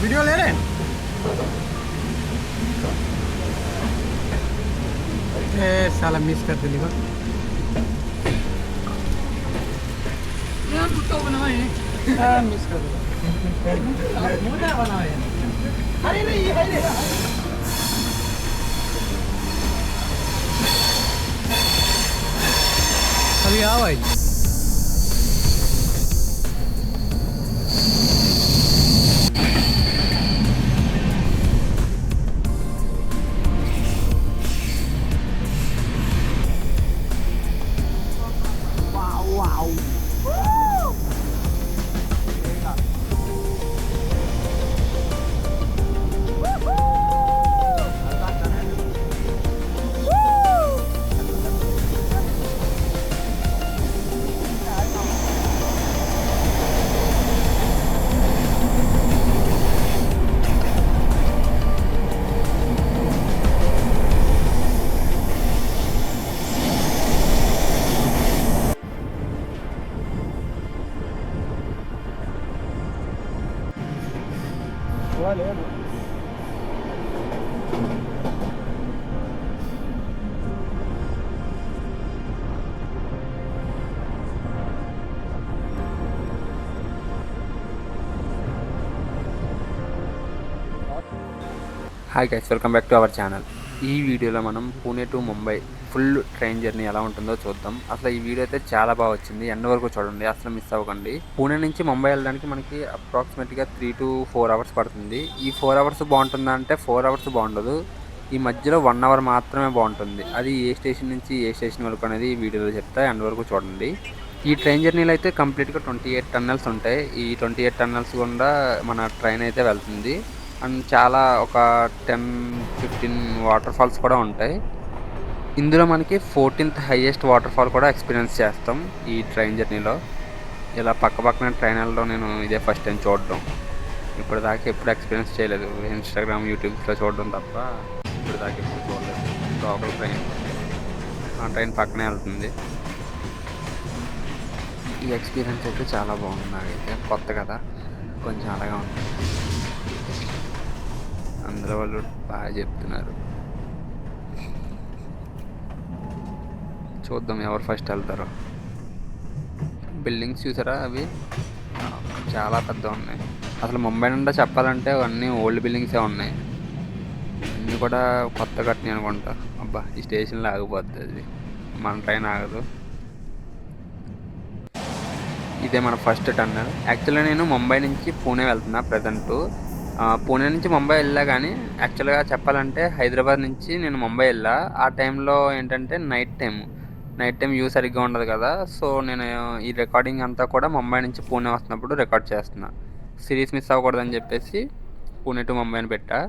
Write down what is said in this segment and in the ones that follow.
Video ले रहे हैं। साला मिस कर दिली बा। कुत्ता बना है मिस कर दिया मोटा बना है। अरे नहीं ये है अभी आओ भाई। Hi guys, welcome back to our channel. ఈ వీడియోలో మనం Pune to Mumbai full train journey ఎలా ఉంటుందో చూద్దాం. అసలు ఈ వీడియో అయితే చాలా బాగా వచ్చింది, ఎండ్ వరకు చూడండి, అసలు మిస్ అవ్వకండి. పూణే నుంచి ముంబై వెళ్ళడానికి మనకి అప్రాక్సిమేట్గా 3 to 4 అవర్స్ పడుతుంది. ఈ 4 అవర్స్ బాగుంటుందా అంటే 4 అవర్స్ బాగుండదు. ఈ మధ్యలో 1 అవర్ మాత్రమే బాగుంటుంది. అది ఏ స్టేషన్ నుంచి ఏ స్టేషన్ వరకు అనేది ఈ వీడియోలో చెప్తా, ఎండ్ వరకు చూడండి. ఈ ట్రైన్ జర్నీలో అయితే కంప్లీట్గా 28 టన్నెల్స్ ఉంటాయి. ఈ 28 టన్నెల్స్ గుండా మన ట్రైన్ అయితే వెళ్తుంది. అండ్ చాలా ఒక 10-15 వాటర్ ఫాల్స్ కూడా ఉంటాయి. ఇందులో మనకి 14th హైయెస్ట్ వాటర్ ఫాల్ కూడా ఎక్స్పీరియన్స్ చేస్తాం ఈ ట్రైన్ జర్నీలో. ఇలా పక్కన ట్రైన్ వెళ్ళడం నేను ఇదే ఫస్ట్ టైం చూడడం. ఇప్పుడు దాకా ఎప్పుడు ఎక్స్పీరియన్స్ చేయలేదు, ఇన్స్టాగ్రామ్ యూట్యూబ్స్లో చూడడం తప్ప ఇప్పుడు దాకా ఎప్పుడు చూడలేదు. లోకల్ ట్రైన్, ఆ ట్రైన్ పక్కనే వెళ్తుంది. ఈ ఎక్స్పీరియన్స్ అయితే చాలా బాగుంది. నాకైతే కొత్త కదా, కొంచెం అలాగా ఉంది. అందరూ వాళ్ళు బాగా చెప్తున్నారు. చూద్దాం ఎవరు ఫస్ట్ వెళ్తారో. బిల్డింగ్స్ చూసారా, అవి చాలా పెద్ద ఉన్నాయి. అసలు ముంబై నుండి చెప్పాలంటే అన్నీ ఓల్డ్ బిల్డింగ్సే ఉన్నాయి. అన్నీ కూడా కొత్త కట్టినాయి అనుకుంటా. అబ్బా, ఈ స్టేషన్లో ఆగిపోద్ది, అది మన ట్రైన్ ఆగదు. ఇదే మన ఫస్ట్ టన్నల్. యాక్చువల్గా నేను ముంబై నుంచి పూణే వెళ్తున్నా ప్రజెంటు. పూణే నుంచి ముంబై వెళ్ళా, కానీ యాక్చువల్గా చెప్పాలంటే హైదరాబాద్ నుంచి నేను ముంబై వెళ్ళా. ఆ టైంలో ఏంటంటే నైట్ టైం వ్యూ సరిగ్గా ఉండదు కదా. సో నేను ఈ రికార్డింగ్ అంతా కూడా ముంబై నుంచి పూణే వస్తున్నప్పుడు రికార్డ్ చేస్తున్నా. సిరీస్ మిస్ అవ్వకూడదని చెప్పేసి పూణే టు ముంబై అని పెట్టా.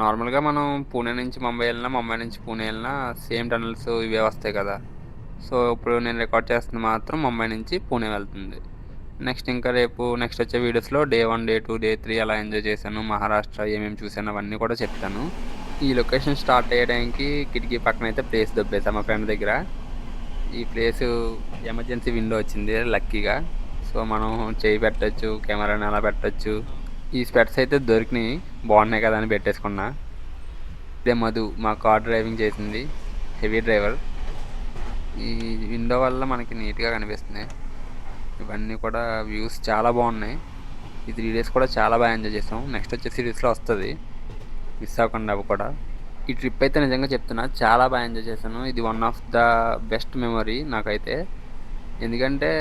నార్మల్గా మనం పూణే నుంచి ముంబై వెళ్ళినా, ముంబై నుంచి పూణే వెళ్ళినా సేమ్ టనల్స్ ఇవే వస్తాయి కదా. సో ఇప్పుడు నేను రికార్డ్ చేస్తున్న మాత్రం ముంబై నుంచి పూణే వెళ్తుంది. నెక్స్ట్ ఇంకా నెక్స్ట్ వచ్చే వీడియోస్లో డే 1, డే 2, డే 3 అలా ఎంజాయ్ చేశాను. మహారాష్ట్ర ఏమేమి చూసాను అవన్నీ కూడా చెప్తాను. ఈ లొకేషన్ స్టార్ట్ అయ్యడానికి కిటికీ పక్కన అయితే ప్లేస్ దొబ్బేసాను మా ఫ్రెండ్ దగ్గర. ఈ ప్లేసు ఎమర్జెన్సీ విండో వచ్చింది లక్కీగా. సో మనం చేయి పెట్టచ్చు, కెమెరాని అలా పెట్టచ్చు. ఈ స్పెట్స్ అయితే దొరికినాయి, బాగున్నాయి కదా అని పెట్టేసుకున్నా. ఇదే మధు, మా కార్ డ్రైవింగ్ చేసింది, హెవీ డ్రైవర్. ఈ విండో వల్ల మనకి నీట్గా కనిపిస్తున్నాయి. ఇవన్నీ కూడా వ్యూస్ చాలా బాగున్నాయి. ఈ 3 days కూడా చాలా బాగా ఎంజాయ్ చేసాం. నెక్స్ట్ వచ్చే సిరీస్లో వస్తుంది, మిస్ అవ్వకుండా అవి కూడా. ఈ ట్రిప్ అయితే నిజంగా చెప్తున్నా చాలా బాగా ఎంజాయ్ చేశాను. ఇది one of the best memory నాకైతే. ఎందుకంటే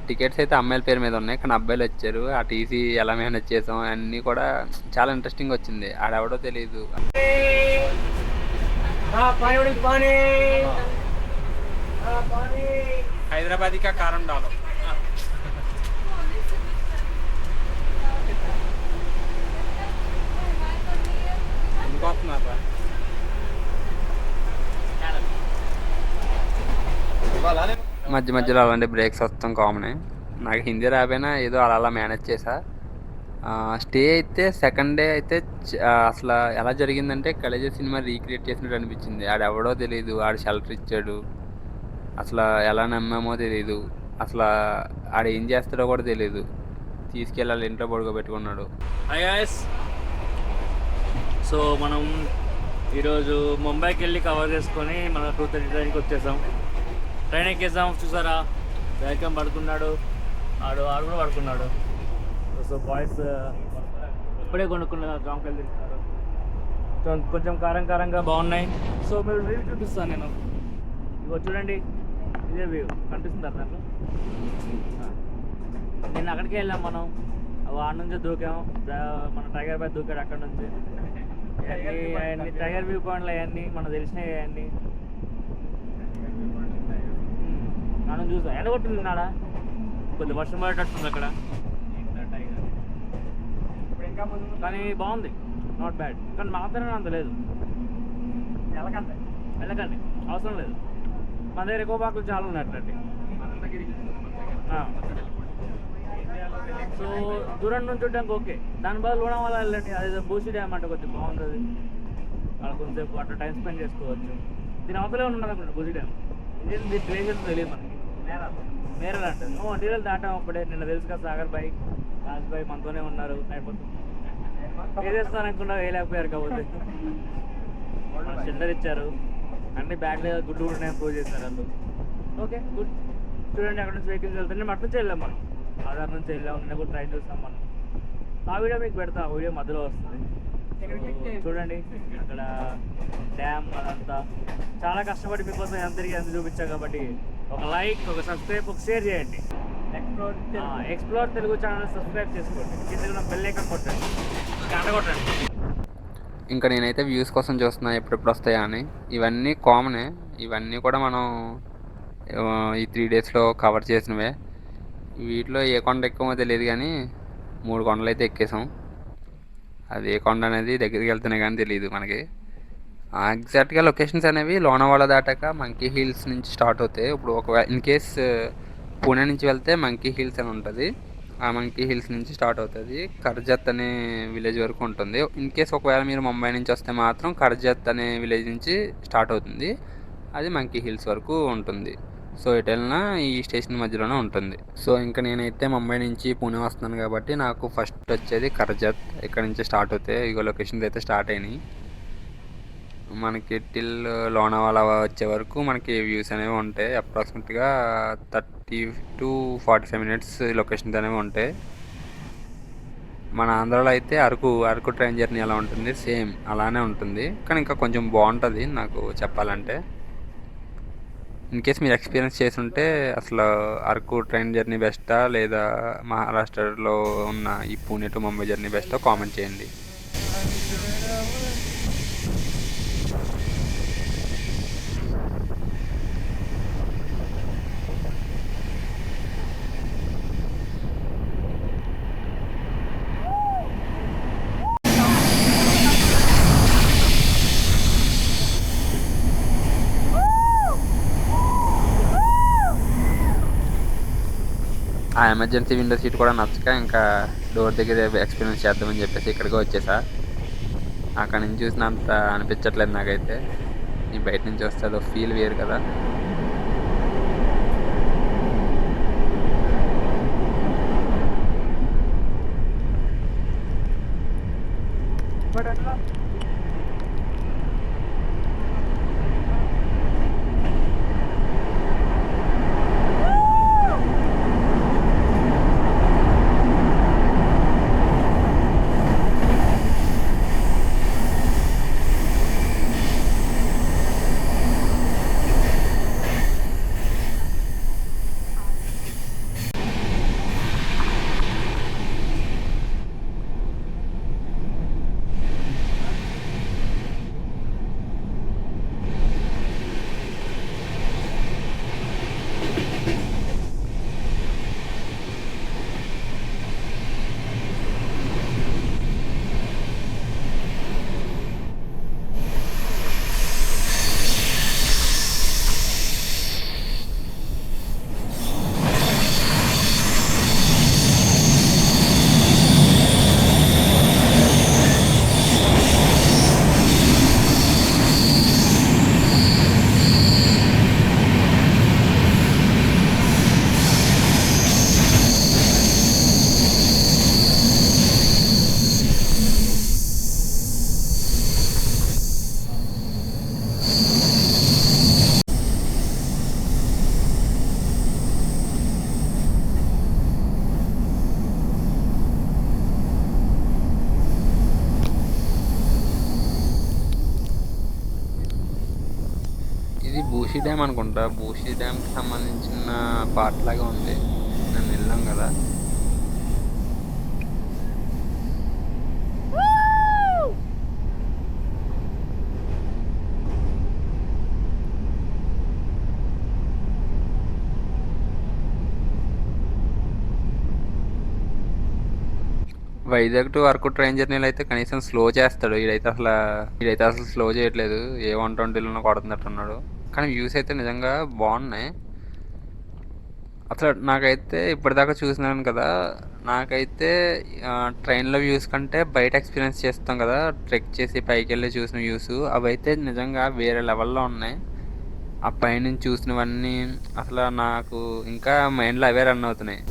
టికెట్స్ అయితే అమ్మాయిల పేరు మీద ఉన్నాయి, కానీ అబ్బాయిలు వచ్చారు. ఆ టీసీ ఎలా మేనేజ్ చేసాం అన్నీ కూడా చాలా ఇంట్రెస్టింగ్ వచ్చింది. ఆడెవడో తెలియదు. హైదరాబాదీ కా కారం డాలో. మధ్యలో అలాంటి బ్రేక్స్ వస్తాం కామనే. నాకు హిందీ రాపోయినా ఏదో అలా మేనేజ్ చేసా. స్టే అయితే సెకండ్ డే అయితే అసలు ఎలా జరిగిందంటే కలేజీ సినిమా రీక్రియేట్ చేసినట్టు అనిపించింది. ఆడెవడో తెలియదు, ఆడు షెల్టర్ ఇచ్చాడు. అసలు ఎలా నమ్మామో తెలియదు, అసలు ఆడు ఏం చేస్తాడో కూడా తెలియదు. తీసుకెళ్ళాలి, ఇంట్లో పడుకోబెట్టుకున్నాడు. హాయ్ గాయ్స్, సో మనం ఈరోజు ముంబైకి వెళ్ళి కవర్ చేసుకొని మన 2:30 ట్రైన్కి వచ్చేసాం. ట్రైన్ ఎక్కేసాం. చూసారా, వేగం పడుకున్నాడు, ఆడు కూడా పడుకున్నాడు. సో బాయ్స్ ఇప్పుడే కొనుక్కున్న జాంకాయలు తింటున్నారు. కొంచెం కారం కారంగా బాగున్నాయి. సో మీరు రివ్యూ చూపిస్తాను నేను. ఇగో చూడండి, ఇదే వ్యూ కనిపిస్తుంది దాంట్లో. నిన్న అక్కడికి వెళ్ళాం మనం, వాడి నుంచి దూకాం. మన టైగర్ బై దూకాడు అక్కడ నుంచి. అవన్నీ టైగర్ వ్యూ పాయింట్లు అవన్నీ మనకు తెలిసినవి. అవన్నీ మనం చూసాం. ఎండ కొట్టింది నాడా, కొద్ది వర్షం పడేటట్టుంది అక్కడ. కానీ బాగుంది, నాట్ బ్యాడ్. కానీ మాత్రమే అంత లేదు. వెళ్ళకండి, అవసరం లేదు. మన దగ్గర ఎక్కువ పార్కులు చాలా ఉన్నాయి అట్లాంటి. సో దూరం నుంచి చూడడానికి ఓకే, దాని బదులు కూడా వల్ల వెళ్ళండి. అది బూసి డ్యామ్ అంటే కొంచెం బాగుంటుంది. అక్కడ కొంచెంసేపు అట్లా టైం స్పెండ్ చేసుకోవచ్చు. దీని అవతలే ఉన్నది అనుకుంటా బూసి డ్యామ్. ఇది ప్లేసెస్ తెలియదు మనకి. మేరల్ అంటుంది. డీలర్ దాటాం అప్పుడే. నిన్న తెలుసు కదా, సాగర్ బాయ్, రాజ్ బాయ్ మనతోనే ఉన్నారు. అయిపోతుంది ఏదేస్తాను అనుకున్నా వేయలేకపోయారు. కాబట్టి షెల్టర్ ఇచ్చారు, అన్ని బ్యాగ్ లేదా గుడ్డు కూడా ప్రూవ్ చేశారు వాళ్ళు. Okay good. చూడండి, అక్కడ నుంచి వెహికల్స్ వెళ్తాం. నేను అటు నుంచి వెళ్ళాం, మనం ఆధార్ నుంచి వెళ్ళాం. నిన్న కూడా ట్రైన్ చూస్తాం మనం. ఆ వీడియో మీకు పెడతా, ఆ వీడియో మధ్యలో వస్తుంది. చూడండి అక్కడ డ్యామ్ అదంతా. చాలా కష్టపడి మీకోసం ఎంత తిరిగి ఎంత చూపించాం. కాబట్టి ఒక లైక్, ఒక సబ్స్క్రైబ్, ఒక షేర్ చేయండి. ఎక్స్ప్లోర్ తెలుగు ఛానల్ సబ్స్క్రైబ్ చేసుకోండి. కింద బెల్ ఐకాన్ కొట్టండి, గంట కొట్టండి. ఇంకా నేనైతే వ్యూస్ కోసం చూస్తున్నా ఎప్పుడెప్పుడు వస్తాయా అని. ఇవన్నీ కామనే, ఇవన్నీ కూడా మనం ఈ 3 డేస్లో కవర్ చేసినవే. వీటిలో ఏ కొండ ఎక్కువ తెలియదు, కానీ 3 కొండలు అయితే ఎక్కేసాం. అది ఏ కొండ అనేది దగ్గరికి వెళ్తేనే కానీ తెలియదు మనకి. ఎగ్జాక్ట్గా లొకేషన్స్ అనేవి లోనావాలా దాటాక మంకీ హిల్స్ నుంచి స్టార్ట్ అవుతాయి. ఇప్పుడు ఒకవేళ ఇన్ కేస్ పూణే నుంచి వెళ్తే మంకీ హిల్స్ అని ఉంటుంది. ఆ మంకీ హిల్స్ నుంచి స్టార్ట్ అవుతుంది. కర్జత్ అనే విలేజ్ వరకు ఉంటుంది. ఇన్ కేస్ ఒకవేళ మీరు ముంబై నుంచి వస్తే మాత్రం కర్జత్ అనే విలేజ్ నుంచి స్టార్ట్ అవుతుంది. అది మంకీ హిల్స్ వరకు ఉంటుంది. సో ఎటు వెళ్ళినా ఈ స్టేషన్ మధ్యలోనే ఉంటుంది. సో ఇంకా నేనైతే ముంబై నుంచి పూణే వస్తున్నాను కాబట్టి నాకు ఫస్ట్ వచ్చేది కర్జత్. ఇక్కడ నుంచి స్టార్ట్ అవుతాయి. ఇగో లొకేషన్స్ అయితే స్టార్ట్ అయినాయి. మనకి టిల్ లోనావాలా వచ్చే వరకు మనకి వ్యూస్ అనేవి ఉంటాయి. అప్రాక్సిమేట్గా 30 to 45 మినిట్స్ లొకేషన్స్ అనేవి ఉంటాయి. మన ఆంధ్రాలో అయితే అరకు ట్రైన్ జర్నీ ఎలా ఉంటుంది, సేమ్ అలానే ఉంటుంది. కానీ ఇంకా కొంచెం బాగుంటుంది నాకు చెప్పాలంటే. ఇన్ కేస్ మీరు ఎక్స్పీరియన్స్ చేసి ఉంటే అసలు అరకు ట్రైన్ జర్నీ బెస్టా లేదా మహారాష్ట్రలో ఉన్న ఈ పూణే టు ముంబై జర్నీ బెస్టా కామెంట్ చేయండి. ఆ ఎమర్జెన్సీ విండో సీట్ కూడా నచ్చక ఇంకా డోర్ దగ్గర ఎక్స్పీరియన్స్ చేద్దామని చెప్పేసి ఇక్కడికి వచ్చేసా. అక్కడ నుంచి చూసినంత అనిపించట్లేదు నాకైతే. ఈ బయట నుంచి వస్తే అదో ఫీల్ వేరు కదా. బూషి డ్యామ్ అనుకుంటా. బూషి డ్యామ్కి సంబంధించిన పార్ట్ లాగా ఉంది. నేను వెళ్ళాం కదా. వైజాగ్ టు అరకు ట్రైన్ జర్నీలో అయితే కనీసం స్లో చేస్తాడు. ఈడైతే అసలు స్లో చేయట్లేదు. ఏ 120లోనో కొడుతున్నట్టున్నాడు. కానీ వ్యూస్ అయితే నిజంగా బాగున్నాయి. అసలు నాకైతే ఇప్పటిదాకా చూసినాను కదా, నాకైతే ట్రైన్లో వ్యూస్ కంటే బయట ఎక్స్పీరియన్స్ చేస్తాం కదా, ట్రెక్ చేసి పైకి వెళ్ళి చూసిన వ్యూస్ అవి అయితే నిజంగా వేరే లెవెల్లో ఉన్నాయి. ఆ పైనుంచి చూసినవన్నీ అసలు నాకు ఇంకా మైండ్లో అవే రన్ అవుతున్నాయి.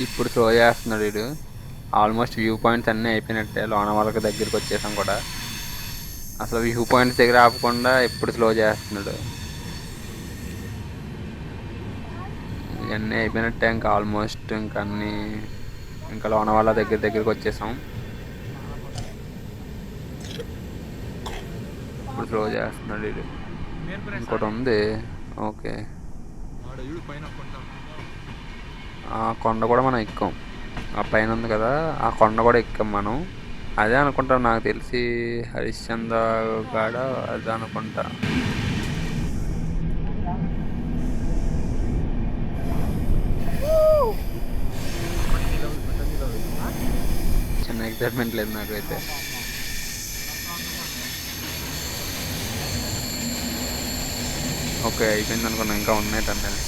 ఇప్పుడు స్లో చేస్తున్నాడు వీడు. ఆల్మోస్ట్ వ్యూ పాయింట్స్ అన్నీ అయిపోయినట్టే. లోనవాళ్ళకి దగ్గరికి వచ్చేసాం కూడా. అసలు వ్యూ పాయింట్స్ దగ్గర ఆపకుండా ఎప్పుడు స్లో చేస్తున్నాడు. ఇవన్నీ అయిపోయినట్టే ఇంకా ఆల్మోస్ట్. ఇంకా లోనవాళ్ళ దగ్గరికి వచ్చేసాం. ఇప్పుడు స్లో చేస్తున్నాడు వీడు. ఇంకోటి ఉంది. ఓకే, ఆ కొండ కూడా మనం ఎక్కాం. ఆ పైన ఉంది కదా, ఆ కొండ కూడా ఎక్కాం మనం. అదే అనుకుంటాం, నాకు తెలిసి హరిశ్చంద్ర గాడ అదే అనుకుంటా. చిన్న ఎక్సైట్మెంట్ లేదు నాకైతే. ఓకే, అయిపోయింది అనుకున్నా. ఇంకా ఉన్నాయి టన్నెల్.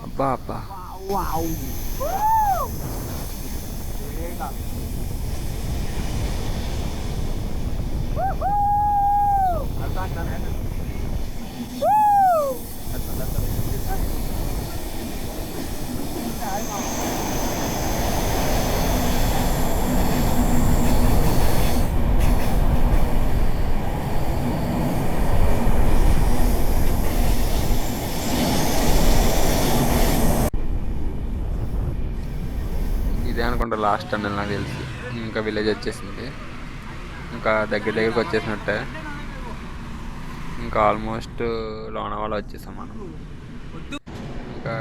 అబ్బా అబ్బా, ఇదే అనుకుంటా లాస్ట్ టన్నెల్ నాకు తెలిసి. ఇంకా విలేజ్ వచ్చేసింది. ఇంకా దగ్గరికి వచ్చేసినట్టే. ఇంకా ఆల్మోస్ట్ లోనావాలా వచ్చేసాం మనం. ఇంకా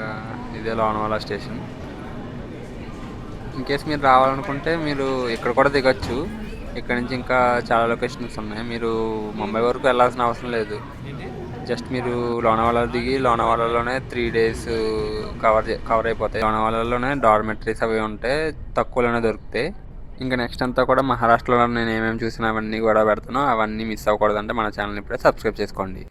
ఇదే లోనావాలా స్టేషన్. ఇన్ కేస్ మీరు రావాలనుకుంటే మీరు ఇక్కడ కూడా దిగచ్చు. ఇక్కడ నుంచి ఇంకా చాలా లొకేషన్స్ ఉన్నాయి. మీరు ముంబై వరకు వెళ్ళాల్సిన అవసరం లేదు. జస్ట్ మీరు లోనావాలా దిగి లోనావాలాలోనే 3 days కవర్ అయిపోతాయి. లోనావాలాలోనే డార్మెటరీస్ అవి ఉంటే తక్కువలోనే దొరుకుతాయి. ఇంకా నెక్స్ట్ అంతా కూడా మహారాష్ట్రలో నేను ఏమేమి చూసినా అవన్నీ కూడా పెడతాను. అవన్నీ మిస్ అవ్వకూడదంటే మన ఛానల్ ఇప్పుడే సబ్స్క్రైబ్ చేసుకోండి.